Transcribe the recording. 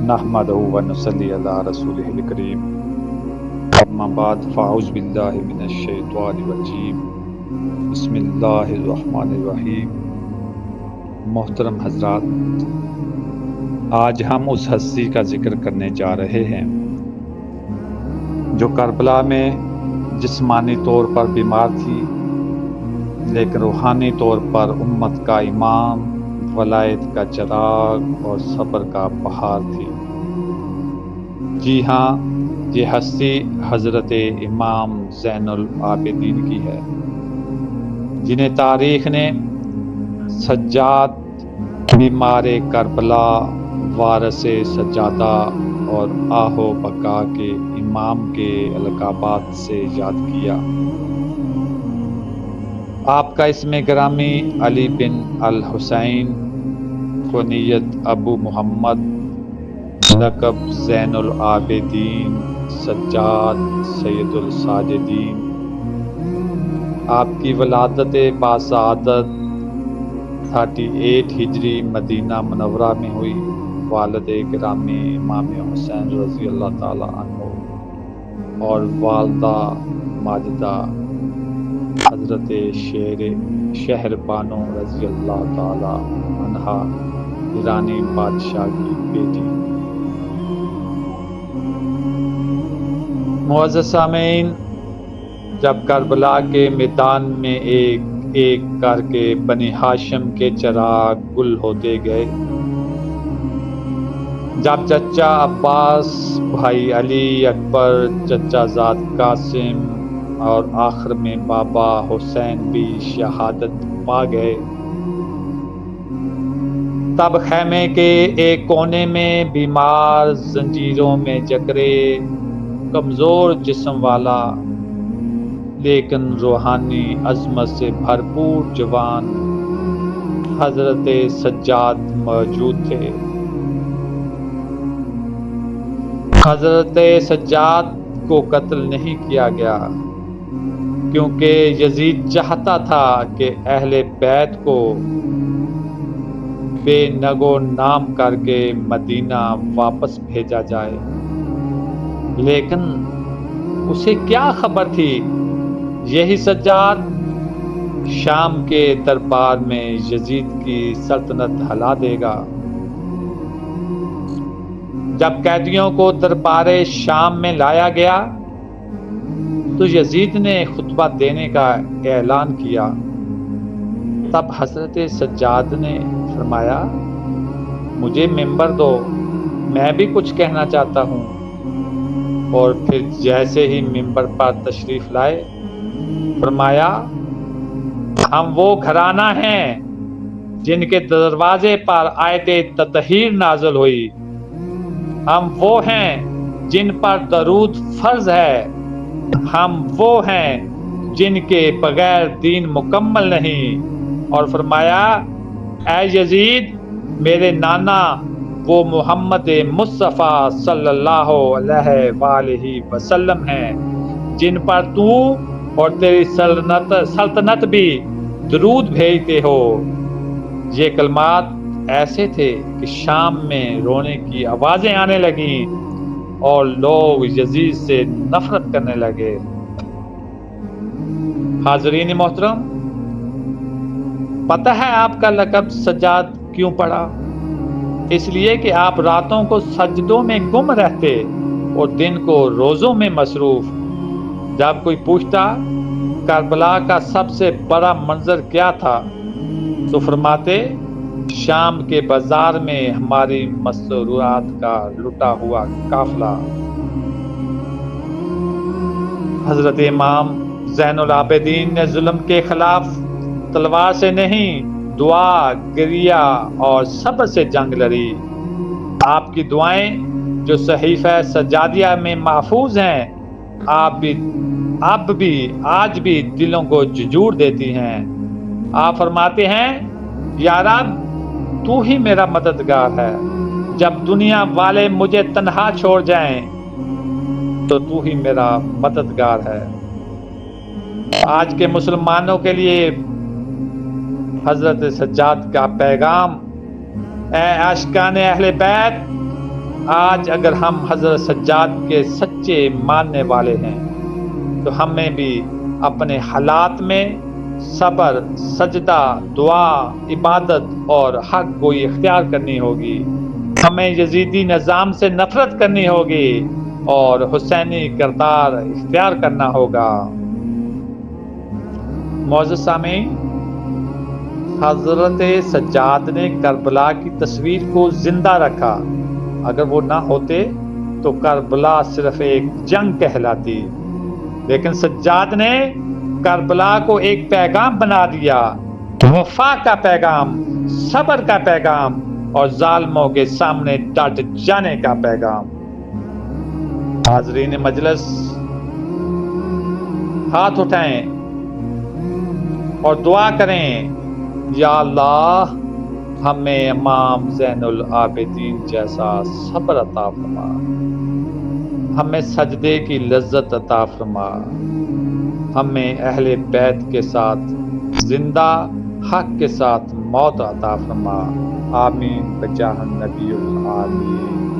نحمدہ و نصلی علی رسولہ الکریم اما بعد فاعوذ باللہ من الشیطان الرجیم بسم اللہ الرحمن الرحیم۔ محترم حضرات، آج ہم اس ہستی کا ذکر کرنے جا رہے ہیں جو کربلا میں جسمانی طور پر بیمار تھی لیکن روحانی طور پر امت کا امام، ولایت کا چراغ اور صبر کا بہار تھی۔ جی ہاں، یہ ہستی حضرت امام زین العابدین کی ہے، جنہیں تاریخ نے سجاد، بیمار کربلا، وارث سجادہ اور آہ و بقا کے امام کے القابات سے یاد کیا۔ آپ کا اسم گرامی علی بن الحسین، کنیت ابو محمد، لقب زین العابدین، سجاد، سید الساجدین۔ آپ کی ولادت باسعادت 38 ہجری مدینہ منورہ میں ہوئی۔ والد گرامی امام حسین رضی اللہ تعالی عنہ اور والدہ ماجدہ حضرت شہر بانو رضی اللہ تعالی عنہا ایرانی بادشاہ کی بیٹی۔ معزز سامعین، جب کربلا کے میدان میں ایک ایک کر کے بنی ہاشم کے چراغ گل ہوتے گئے، جب چچا عباس، بھائی علی اکبر، چچا زاد قاسم اور آخر میں بابا حسین بھی شہادت پا گئے، تب خیمے کے ایک کونے میں بیمار، زنجیروں میں جکڑے، کمزور جسم والا لیکن روحانی عظمت سے بھرپور جوان حضرت سجاد موجود تھے۔ حضرت سجاد کو قتل نہیں کیا گیا کیونکہ یزید چاہتا تھا کہ اہل بیت کو بے نگو نام کر کے مدینہ واپس بھیجا جائے، لیکن اسے کیا خبر تھی یہی سجاد شام کے دربار میں یزید کی سلطنت ہلا دے گا۔ جب قیدیوں کو دربار شام میں لایا گیا تو یزید نے خطبہ دینے کا اعلان کیا۔ تب حضرت سجاد نے فرمایا، مجھے ممبر دو، میں بھی کچھ کہنا چاہتا ہوں۔ اور پھر جیسے ہی ممبر پر تشریف لائے، فرمایا، ہم وہ گھرانہ ہیں جن کے دروازے پر آیت تطہیر نازل ہوئی، ہم وہ ہیں جن پر درود فرض ہے، ہم وہ ہیں جن کے بغیر دین مکمل نہیں۔ اور فرمایا، اے یزید، میرے نانا وہ محمد مصطفیٰ صلی اللہ علیہ وآلہ وسلم ہیں جن پر تو اور تیری سلطنت بھی درود بھیجتے ہو۔ یہ کلمات ایسے تھے کہ شام میں رونے کی آوازیں آنے لگیں اور لوگ یزید سے نفرت کرنے لگے۔ حاضرین محترم، پتہ ہے آپ کا لقب سجاد کیوں پڑا؟ اس لیے کہ آپ راتوں کو سجدوں میں گم رہتے اور دن کو روزوں میں مصروف۔ جب کوئی پوچھتا کربلا کا سب سے بڑا منظر کیا تھا تو فرماتے، شام کے بازار میں ہماری مسرورات کا لٹا ہوا قافلہ۔ حضرت امام زین العابدین نے ظلم کے خلاف تلوار سے نہیں، دعا، گریہ اور صبر سے جنگ لڑی۔ آپ کی دعائیں جو صحیفہ سجادیہ میں محفوظ ہیں، آج بھی دلوں کو جھنجھوڑ دیتی ہیں۔ آپ فرماتے ہیں، یا رب، تو ہی میرا مددگار ہے، جب دنیا والے مجھے تنہا چھوڑ جائیں تو ہی میرا مددگار ہے۔ آج کے مسلمانوں کے لیے حضرت سجاد کا پیغام، اے عاشقان اہل بیت، آج اگر ہم حضرت سجاد کے سچے ماننے والے ہیں تو ہمیں بھی اپنے حالات میں صبر، سجدہ، دعا، عبادت اور حق گوئی اختیار کرنی ہوگی۔ ہمیں یزیدی نظام سے نفرت کرنی ہوگی اور حسینی کردار اختیار کرنا ہوگا۔ معزز سامعین، حضرت سجاد نے کربلا کی تصویر کو زندہ رکھا۔ اگر وہ نہ ہوتے تو کربلا صرف ایک جنگ کہلاتی، لیکن سجاد نے کربلا کو ایک پیغام بنا دیا، وفا کا پیغام، صبر کا پیغام اور ظالموں کے سامنے ڈٹ جانے کا پیغام۔ حاضرین مجلس، ہاتھ اٹھائیں اور دعا کریں، یا اللہ ہمیں امام زین العابدین جیسا صبر عطا فرما، ہمیں سجدے کی لذت عطا فرما، ہمیں اہل بیت کے ساتھ زندہ، حق کے ساتھ موت عطا فرما، آمین بجاہ النبی العالمین۔